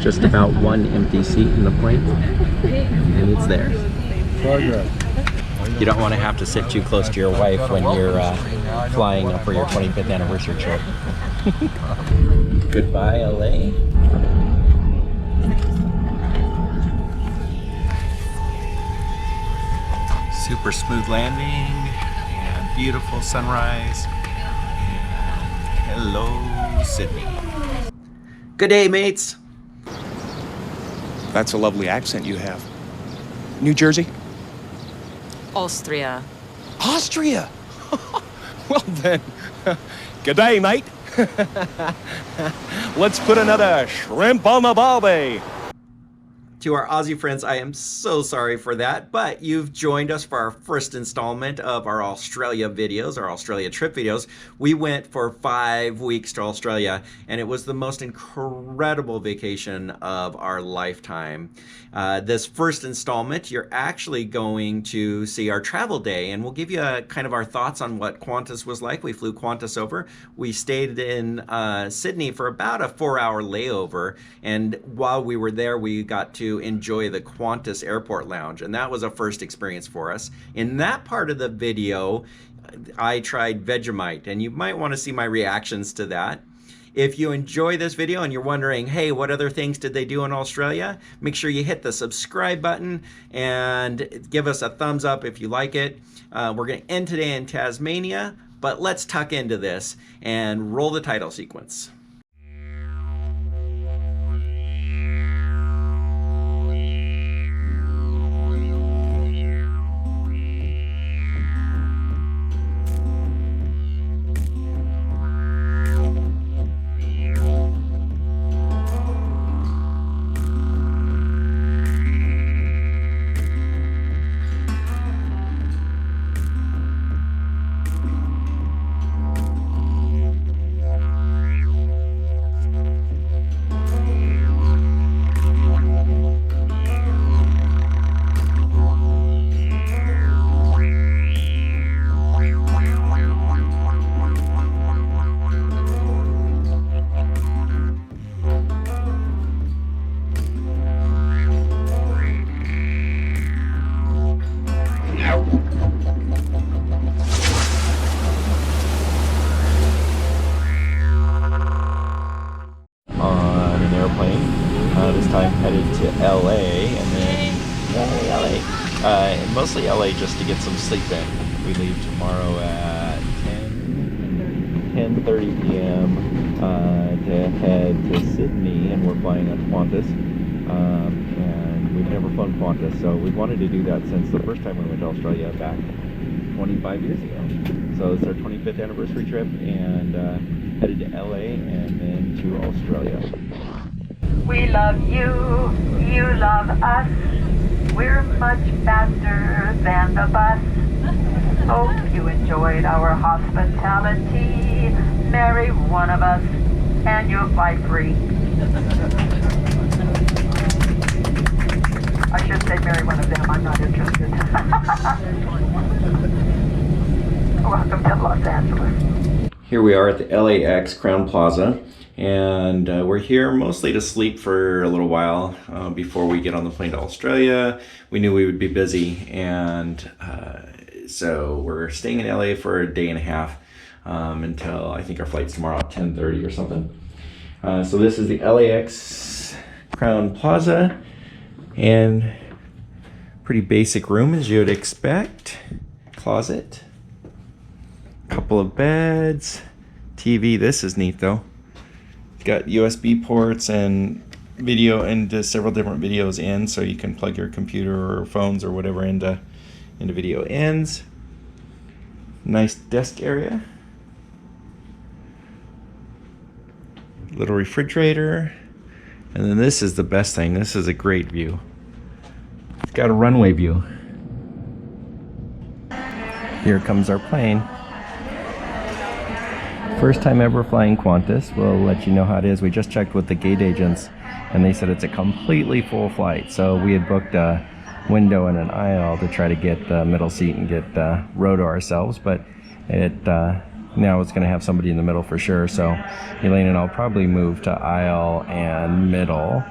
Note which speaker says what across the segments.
Speaker 1: just about one empty seat in the plane, and it's theirs. You don't want to have to sit too close to your wife when you're flying for your 25th anniversary trip. Goodbye, Elaine. Super smooth landing and beautiful sunrise. And hello, Sydney. Good day, mates.
Speaker 2: That's a lovely accent you have. New Jersey?
Speaker 3: Austria.
Speaker 2: Austria? Well then, good day, mate. Let's put another shrimp on the barbie.
Speaker 1: To our Aussie friends, I am so sorry for that, but you've joined us for our first installment of our Australia videos, our Australia trip videos. We went for 5 weeks to Australia, and it was the most incredible vacation of our lifetime. This first installment, you're actually going to see our travel day, and we'll give you kind of our thoughts on what Qantas was like. We flew Qantas over. We stayed in Sydney for about a 4-hour layover, and while we were there, we got to enjoy the Qantas airport lounge, and that was a first experience for us. In that part of the video, I tried Vegemite, and you might want to see my reactions to that. If you enjoy this video and you're wondering, hey, what other things did they do in Australia? Make sure you hit the subscribe button and give us a thumbs up if you like it. We're going to end today in Tasmania, but let's tuck into this and roll the title sequence. This time headed to LA and then LA. Mostly LA just to get some sleep in. We leave tomorrow at 10:30 p.m. To head to Sydney, and we're flying on Qantas. And we've never flown Qantas, so we've wanted to do that since the first time we went to Australia back 25 years ago. So it's our 25th anniversary trip, and headed to LA and then to Australia.
Speaker 4: We love you, you love us. We're much faster than the bus. Hope you enjoyed our hospitality. Marry one of us and you'll fly free. I should say marry one of them, I'm not interested. Welcome to Los Angeles.
Speaker 1: Here we are at the LAX Crowne Plaza. And we're here mostly to sleep for a little while before we get on the plane to Australia. We knew we would be busy, and so we're staying in LA for a day and a half until I think our flight's tomorrow at 10:30 or something. So this is the LAX Crowne Plaza, and pretty basic room as you would expect. Closet, couple of beds, TV. This is neat though. Got USB ports and video into several different videos in, so you can plug your computer or phones or whatever into video ends. Nice desk area. Little refrigerator. And then this is the best thing. This is a great view. It's got a runway view. Here comes our plane. First time ever flying Qantas. We'll let you know how it is. We just checked with the gate agents and they said it's a completely full flight. So we had booked a window and an aisle to try to get the middle seat and get row to ourselves, but it now it's going to have somebody in the middle for sure. So Elaine and I'll probably move to aisle and middle,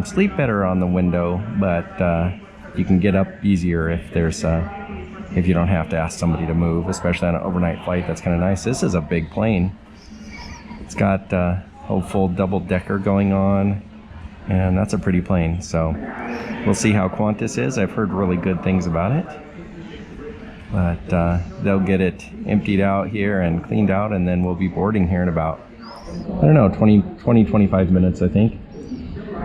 Speaker 1: Sleep better on the window, but you can get up easier if there's if you don't have to ask somebody to move, especially on an overnight flight. That's kind of nice. This is a big plane. It's got a whole full double-decker going on, and that's a pretty plane. So we'll see how Qantas is. I've heard really good things about it, but they'll get it emptied out here and cleaned out, and then we'll be boarding here in about, I don't know, 25 minutes, I think.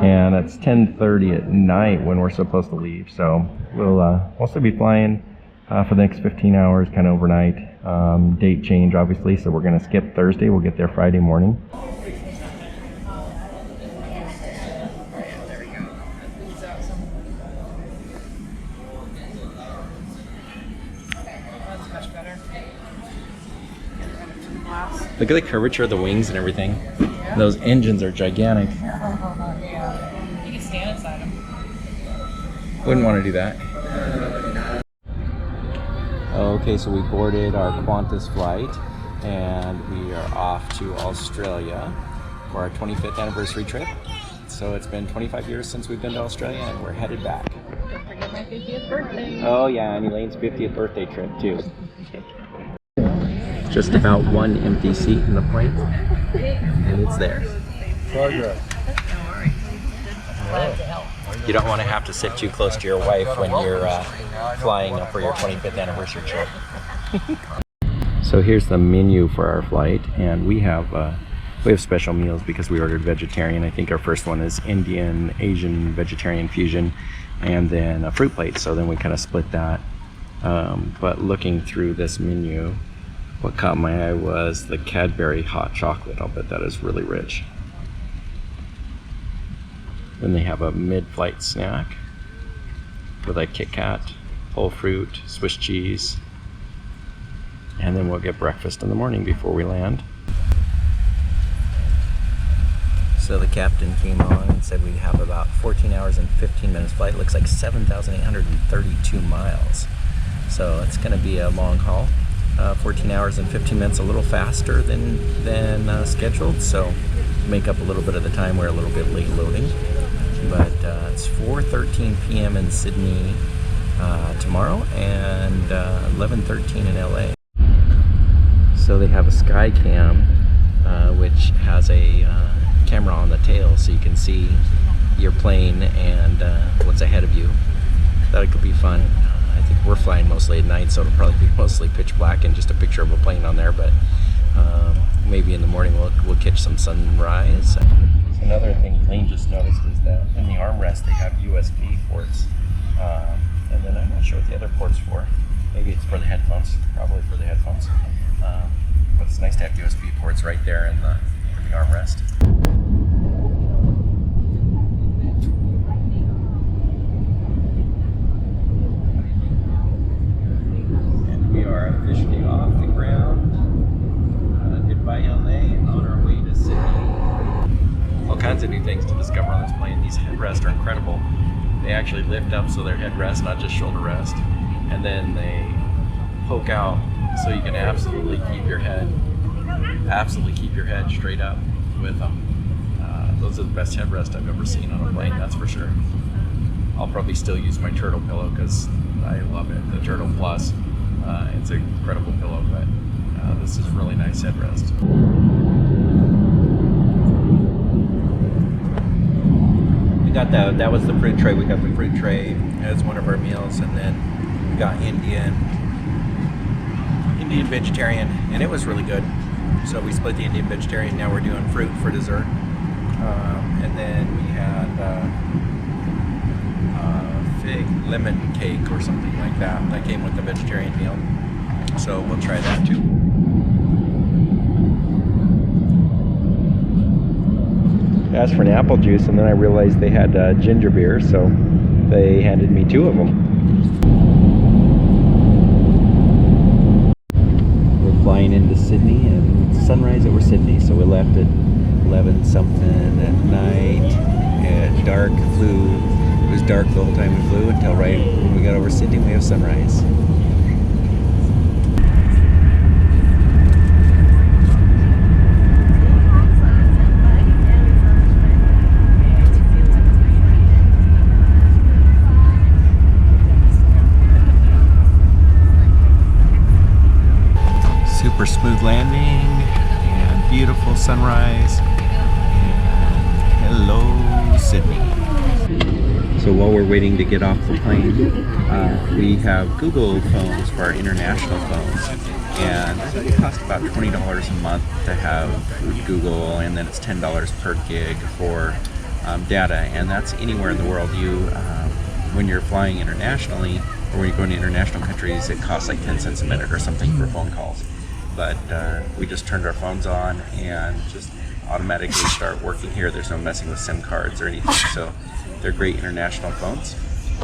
Speaker 1: And it's 10:30 at night when we're supposed to leave. So we'll still be flying for the next 15 hours, kind of overnight. Date change, obviously, so we're going to skip Thursday. We'll get there Friday morning. Look at the curvature of the wings and everything. Yeah. Those engines are gigantic.
Speaker 3: You can stand inside them.
Speaker 1: Wouldn't want to do that. Okay, so we boarded our Qantas flight and we are off to Australia for our 25th anniversary trip. So it's been 25 years since we've been to Australia and we're headed back.
Speaker 3: Don't forget my 50th birthday.
Speaker 1: Oh yeah, and Elaine's 50th birthday trip too. Just about one empty seat in the plane, and it's there.
Speaker 3: Don't worry. Glad to help.
Speaker 1: You don't want to have to sit too close to your wife when you're flying for your 25th anniversary trip. So here's the menu for our flight, and we have special meals because we ordered vegetarian. I think our first one is Indian, Asian, vegetarian fusion, and then a fruit plate. So then we kind of split that. But looking through this menu, what caught my eye was the Cadbury hot chocolate. I'll bet that is really rich. Then they have a mid-flight snack with a Kit Kat, whole fruit, Swiss cheese, and then we'll get breakfast in the morning before we land. So the captain came on and said we'd have about 14 hours and 15 minutes flight. It looks like 7,832 miles. So it's going to be a long haul. 14 hours and 15 minutes, a little faster than scheduled, so make up a little bit of the time. We're a little bit late loading, but it's 4:13 p.m. in Sydney tomorrow and 11:13 in LA. So they have a sky cam which has a camera on the tail, so you can see your plane and what's ahead of you. That could be fun. I think we're flying mostly at night, so it'll probably be mostly pitch black and just a picture of a plane on there, but maybe in the morning we'll catch some sunrise. Another thing Elaine just noticed is that in the armrest they have USB ports, and then I'm not sure what the other port's for. Maybe it's for the headphones, probably for the headphones. But it's nice to have USB ports right there in the armrest. We are officially off the ground. Goodbye, Elaine, on our way to Sydney. All kinds of new things to discover on this plane. These headrests are incredible. They actually lift up so they're headrests, not just shoulder rest. And then they poke out so you can absolutely keep your head straight up with them. Those are the best headrests I've ever seen on a plane, that's for sure. I'll probably still use my turtle pillow because I love it, the Turtle Plus. It's an incredible pillow, but this is really nice headrest. We got that was the fruit tray. We got the fruit tray as one of our meals, and then we got Indian vegetarian, and it was really good. So we split the Indian vegetarian. Now we're doing fruit for dessert, and then we had fig lemon cake or something like that. That came with the vegetarian meal. So we'll try that too. I asked for an apple juice, and then I realized they had ginger beer, so they handed me 2 of them. We're flying into Sydney, and it's sunrise over Sydney, so we left at 11 something at night. It dark, flew. It was dark the whole time we flew until right when we got over Sydney. We have sunrise. sunrise. Hello, Sydney. So while we're waiting to get off the plane, we have Google phones for our international phones. And I think it costs about $20 a month to have Google, and then it's $10 per gig for data. And that's anywhere in the world. When you're flying internationally, or when you're going to international countries, it costs like 10 cents a minute or something for phone calls. But we just turned our phones on and just automatically start working here. There's no messing with SIM cards or anything, so they're great international phones.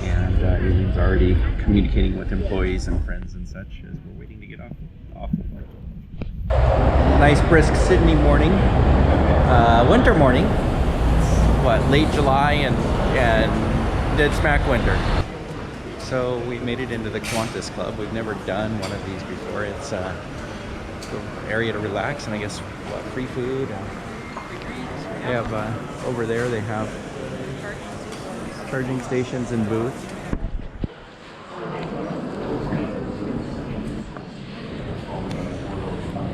Speaker 1: And Elaine's already communicating with employees and friends and such as we're waiting to get off the flight. Nice brisk Sydney morning, winter morning. It's, what, late July and dead smack winter. So we made it into the Qantas Club. We've never done one of these before. It's an area to relax, and I guess free food. They have over there. They have charging stations and booths.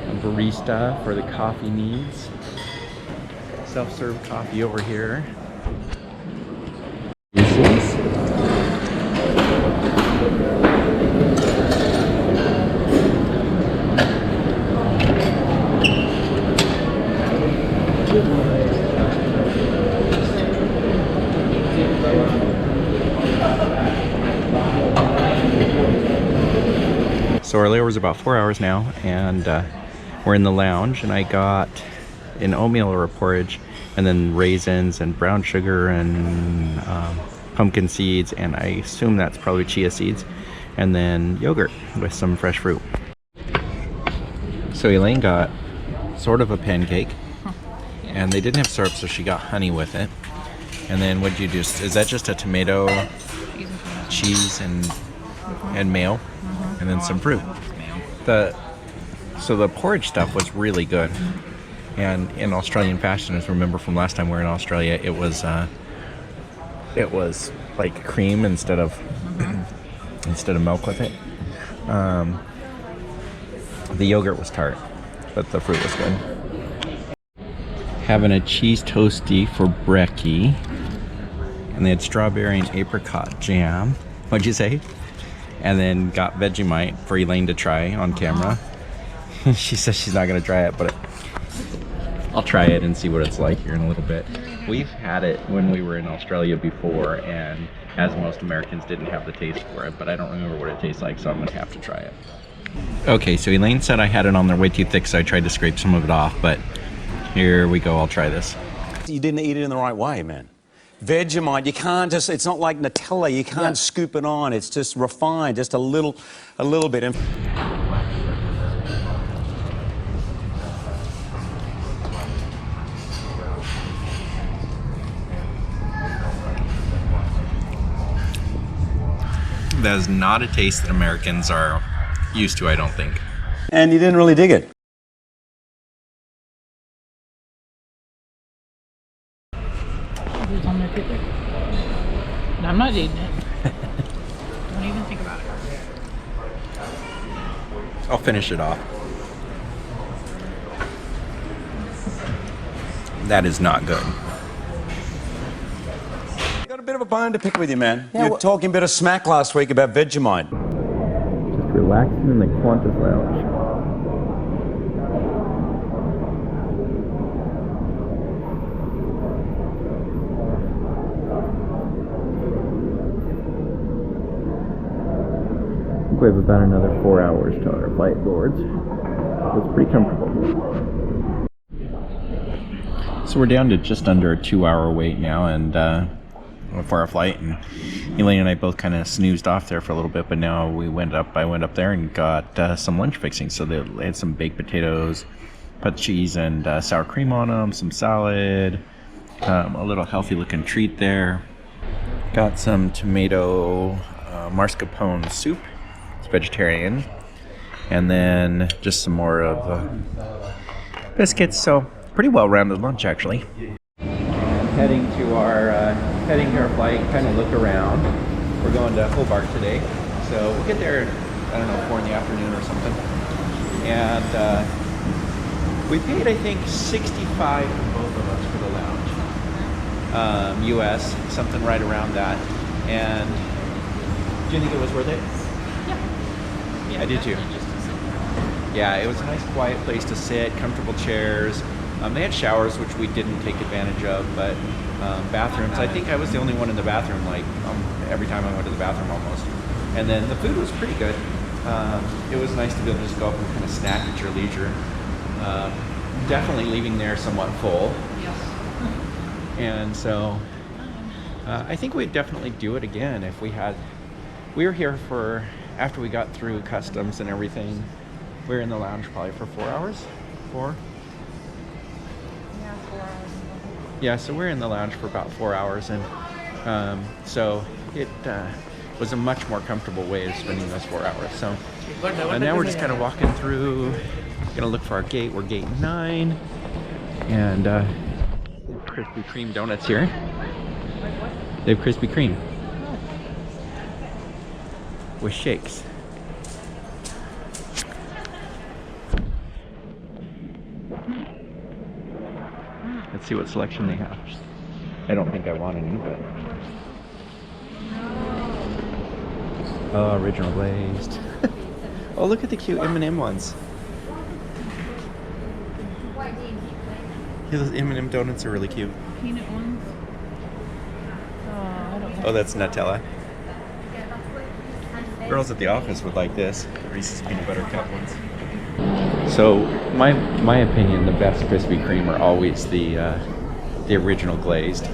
Speaker 1: A barista for the coffee needs. Self-serve coffee over here. So our layover was about 4 hours now, and we're in the lounge, and I got an oatmeal or a porridge, and then raisins and brown sugar and pumpkin seeds, and I assume that's probably chia seeds, and then yogurt with some fresh fruit. So Elaine got sort of a pancake, and they didn't have syrup, so she got honey with it. And then what'd you do? Is that just a tomato, cheese, and mayo, and then some fruit? So the porridge stuff was really good. And in Australian fashion, as remember from last time we were in Australia, it was like cream instead of milk with it. The yogurt was tart, but the fruit was good. Having a cheese toasty for brekkie, and they had strawberry and apricot jam. What'd you say? And then got Vegemite for Elaine to try on camera. She says she's not gonna try it, but I'll try it and see what it's like here in a little bit. We've had it when we were in Australia before, and as most Americans didn't have the taste for it, but I don't remember what it tastes like, so I'm gonna have to try it. Okay, so Elaine said I had it on there way too thick, so I tried to scrape some of it off, but here we go, I'll try this.
Speaker 5: You didn't eat it in the right way, man. Vegemite, you can't just, it's not like Nutella, you can't scoop it on, it's just refined, just a little bit.
Speaker 1: That is not a taste that Americans are used to, I don't think.
Speaker 5: And you didn't really dig it.
Speaker 3: It's on there too quick. No, I'm not eating it. Don't even think about it.
Speaker 1: I'll finish it off. That is not good.
Speaker 5: I got a bit of a bone to pick with you, man. You were talking a bit of smack last week about Vegemite.
Speaker 1: Just relaxing in the Qantas lounge. We have about another 4 hours to our flight boards. It's pretty comfortable. So we're down to just under a 2-hour wait now, and for our flight. And Elaine and I both kind of snoozed off there for a little bit, but now I went up there and got some lunch fixings. So they had some baked potatoes, put cheese and sour cream on them, some salad, a little healthy looking treat there. Got some tomato mascarpone soup. It's vegetarian, and then just some more of biscuits. So pretty well-rounded lunch, actually. Heading to our flight, kind of look around. We're going to Hobart today, so we'll get there, I don't know, 4 in the afternoon or something. And We paid, I think, $65 for both of us for the lounge. US, something right around that. And do you think it was worth it?
Speaker 3: Yeah.
Speaker 1: I did too. Yeah, it was a nice quiet place to sit, comfortable chairs. They had showers, which we didn't take advantage of, but bathrooms. I think I was the only one in the bathroom, like every time I went to the bathroom almost. And then the food was pretty good. It was nice to be able to just go up and kind of snack at your leisure. Definitely leaving there somewhat full.
Speaker 3: Yes.
Speaker 1: And so I think we'd definitely do it again if we had. We were here for, after we got through customs and everything, we were in the lounge probably for 4 hours. 4?
Speaker 3: Yeah, 4 hours.
Speaker 1: Yeah, so we're in the lounge for about 4 hours, and so it was a much more comfortable way of spending those 4 hours. So now we're just kind of walking through, gonna look for our gate. We're gate 9, and Krispy Kreme donuts here. They have Krispy Kreme with shakes. Let's see what selection they have. I don't think I want any, but oh, original glazed. Oh, look at the cute M&M ones. Yeah, those M&M donuts are really cute.
Speaker 3: Peanut ones. Oh, I don't know.
Speaker 1: Oh, that's Nutella. Girls at the office would like this. Reese's peanut butter cup ones. So, my opinion, the best Krispy Kreme are always the original glazed.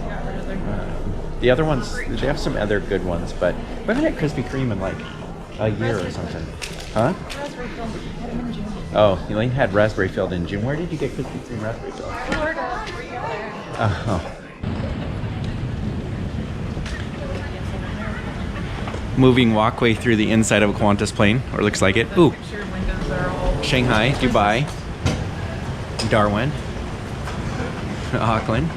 Speaker 1: The other ones, they have some other good ones, but we haven't had Krispy Kreme in like a year or something. Huh?
Speaker 3: Raspberry filled. Had them in June.
Speaker 1: Oh, Elaine had raspberry filled in June. Where did you get Krispy Kreme raspberry filled?
Speaker 3: Florida. Were you there?
Speaker 1: Oh. Moving walkway through the inside of a Qantas plane, or looks like it. Ooh.
Speaker 3: Sure, windows are all.
Speaker 1: Shanghai, Dubai, Darwin, Auckland.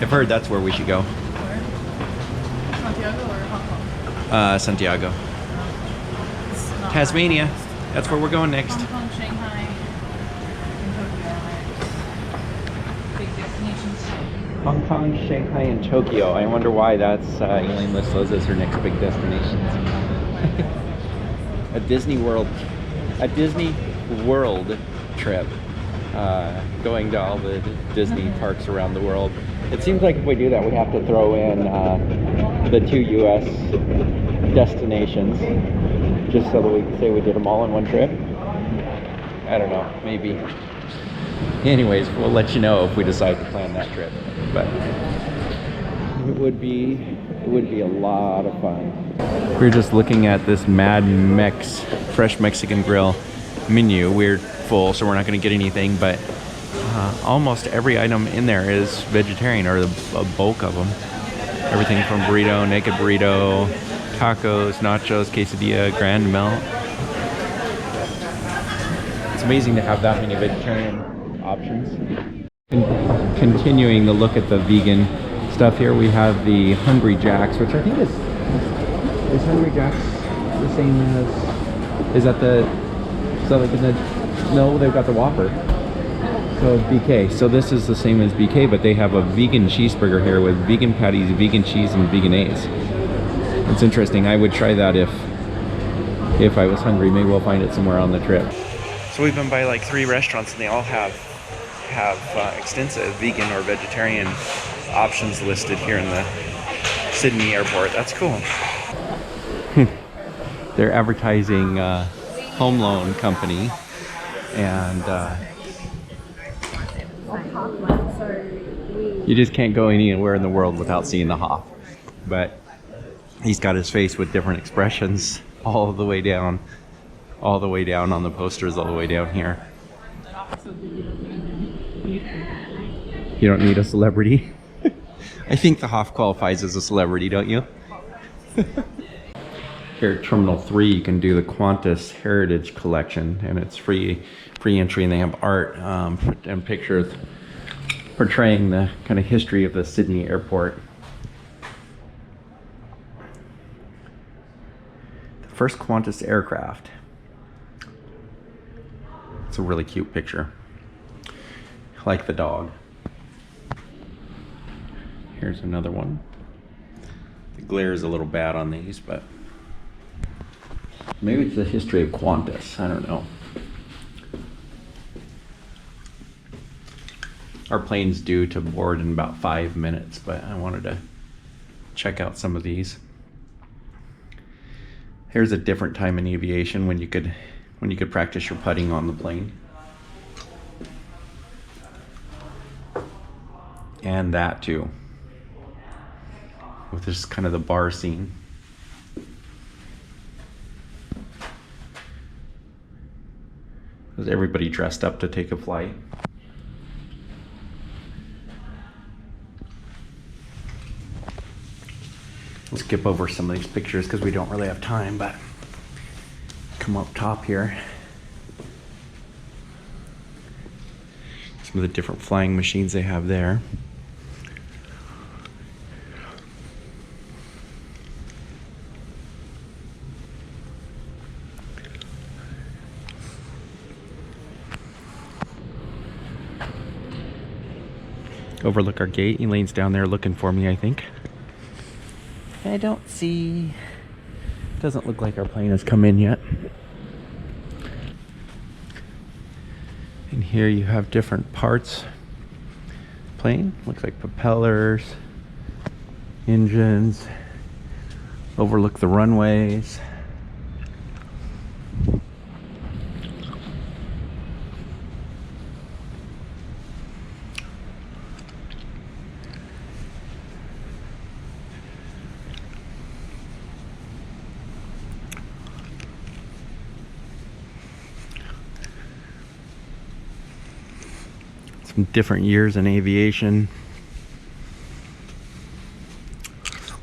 Speaker 1: I've heard that's where we should go.
Speaker 3: Santiago or Hong Kong?
Speaker 1: Santiago.
Speaker 3: It's not
Speaker 1: Tasmania. That's where we're going next.
Speaker 3: Hong Kong, Shanghai, and Tokyo. Big destinations.
Speaker 1: Hong Kong, Shanghai, and Tokyo. I wonder why that's Elaine lists those as her next big destinations. a Disney World trip, going to all the Disney parks around the world. It seems like if we do that, we have to throw in the 2 U.S. destinations, just so that we can say we did them all in one trip. I don't know, maybe. Anyways, we'll let you know if we decide to plan that trip. But it would be a lot of fun. We're just looking at this Mad Mex Fresh Mexican Grill menu. We're full, so we're not going to get anything, but almost every item in there is vegetarian, or a bulk of them. Everything from burrito, naked burrito, tacos, nachos, quesadilla, grand melt. It's amazing to have that many vegetarian options. Continuing to look at the vegan stuff here, we have the Hungry Jacks, which I think is Hungry Jacks the same as, is that like in the, no, they've got the Whopper. So BK. So this is the same as BK, but they have a vegan cheeseburger here with vegan patties, vegan cheese, and veganese. It's interesting. I would try that if I was hungry. Maybe we'll find it somewhere on the trip. So we've been by like 3 restaurants, and they all have extensive vegan or vegetarian options listed here in the Sydney airport. That's cool. They're advertising home loan company, and you just can't go anywhere in the world without seeing the Hoff. But he's got his face with different expressions all the way down on the posters, all the way down here. You don't need a celebrity. I think the Hoff qualifies as a celebrity, don't you? Here at Terminal 3, you can do the Qantas Heritage Collection, and it's free entry, and they have art and pictures portraying the kind of history of the Sydney airport. The first Qantas aircraft. It's a really cute picture. I like the dog. Here's another one. The glare is a little bad on these, but maybe it's the history of Qantas. I don't know. Our plane's due to board in about 5 minutes, but I wanted to check out some of these. Here's a different time in aviation when you could practice your putting on the plane. And that too. With this kind of the bar scene. There's everybody dressed up to take a flight. We'll skip over some of these pictures because we don't really have time, but come up top here. Some of the different flying machines they have there. Overlook our gate. Elaine's down there looking for me, I think. I don't see. Doesn't look like our plane has come in yet. And here you have different parts. Plane looks like propellers, engines. Overlook the runways. Some different years in aviation.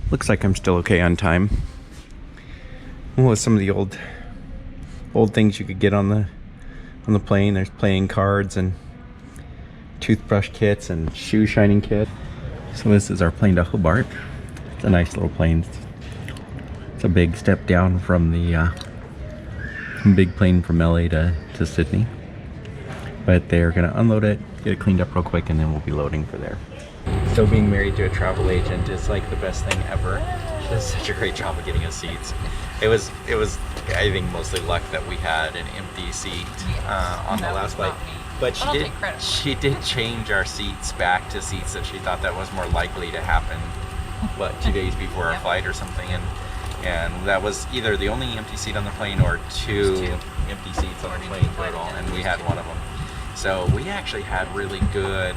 Speaker 1: Looks like I'm still okay on time. Well, some of the old things you could get on the plane. There's playing cards and toothbrush kits and shoe shining kit. So this is our plane to Hobart. It's a nice little plane. It's a big step down from the big plane from LA to Sydney. But they're gonna unload it, get it cleaned up real quick, and then we'll be loading for there. So being married to a travel agent is like the best thing ever. She does such a great job of getting us seats. It was I think mostly luck that we had an empty seat on the last flight. But she did change our seats back to seats that she thought that was more likely to happen. What, 2 days before our flight or something, and that was either the only empty seat on the plane or two empty seats on the plane total, and we had one of them. So we actually had really good,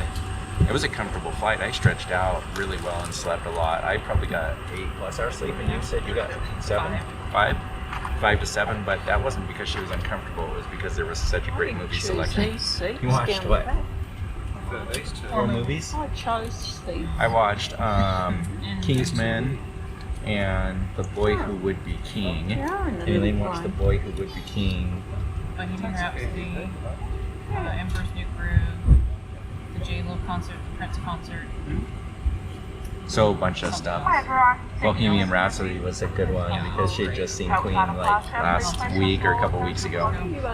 Speaker 1: it was a comfortable flight. I stretched out really well and slept a lot. I probably got 8+ hours sleep, and you said you got 5 to 7, but that wasn't because she was uncomfortable. It was because there was such a great movie selection. You watched what? 4 movies?
Speaker 3: I chose sleep.
Speaker 1: I watched Kingsman and The Boy Who Would Be King. And Elaine watched The Boy Who Would Be King.
Speaker 3: Bohemian Rhapsody, Emperor's New Groove, the J-Lo concert, the Prince concert.
Speaker 1: So a bunch of stuff. Bohemian Rhapsody was a good one because she had just seen Queen like last week or a couple weeks ago.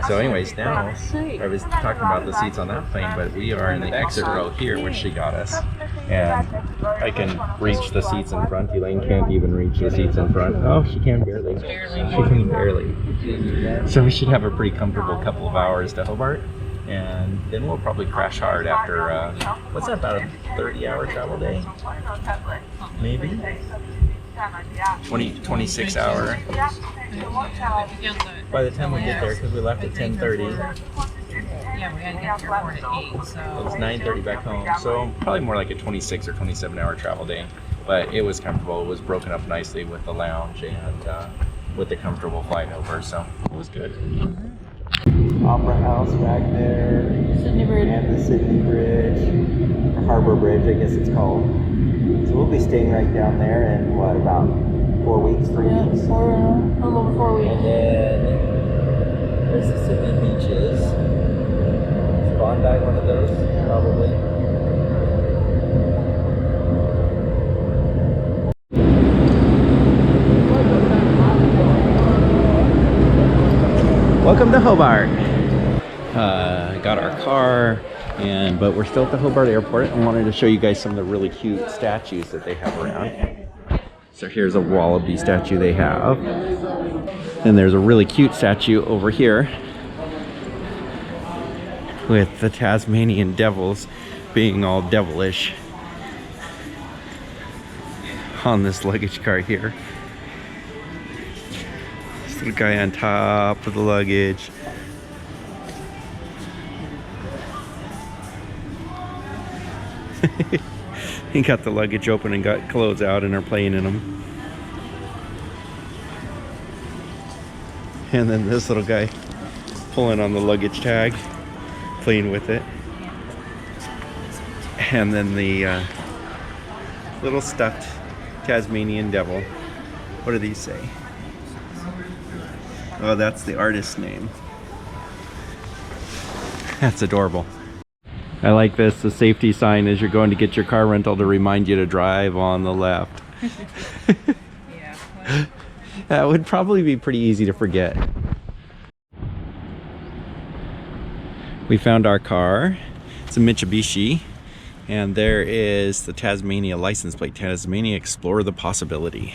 Speaker 1: So anyways, now I was talking about the seats on that plane, but we are in the exit row here, which she got us. And I can reach the seats in front. Elaine can't even reach the seats in front. Oh, she can barely. She can barely. So we should have a pretty comfortable couple of hours to Hobart. And then we'll probably crash hard after, what's that, about a 30-hour travel day? Maybe? 26 hour. By the time we get there, because we left at 10:30.
Speaker 3: Yeah, we had to get to the airport at 8, so.
Speaker 1: It was 9:30 back home, so probably more like a 26 or 27-hour travel day. But it was comfortable. It was broken up nicely with the lounge and with the comfortable flight over, so it was good. Opera House back there,
Speaker 3: Sydney Bridge.
Speaker 1: and the Sydney Bridge, or Harbor Bridge, I guess it's called. So we'll be staying right down there in what, about 4 weeks, 3 weeks?
Speaker 3: A little over 4 weeks.
Speaker 1: And then there's the Sydney beaches. Is Bondi one of those? Probably. Welcome to Hobart. Got our car, but we're still at the Hobart Airport. I wanted to show you guys some of the really cute statues that they have around. So here's a wallaby statue they have. And there's a really cute statue over here with the Tasmanian devils being all devilish on this luggage car here. This little guy on top of the luggage. He got the luggage open and got clothes out and are playing in them. And then this little guy pulling on the luggage tag, playing with it. And then the little stuffed Tasmanian devil. What do these say? Oh, that's the artist's name. That's adorable. I like this, the safety sign as you're going to get your car rental to remind you to drive on the left.
Speaker 3: Yeah.
Speaker 1: That would probably be pretty easy to forget. We found our car. It's a Mitsubishi. And there is the Tasmania license plate. Tasmania, explore the possibility.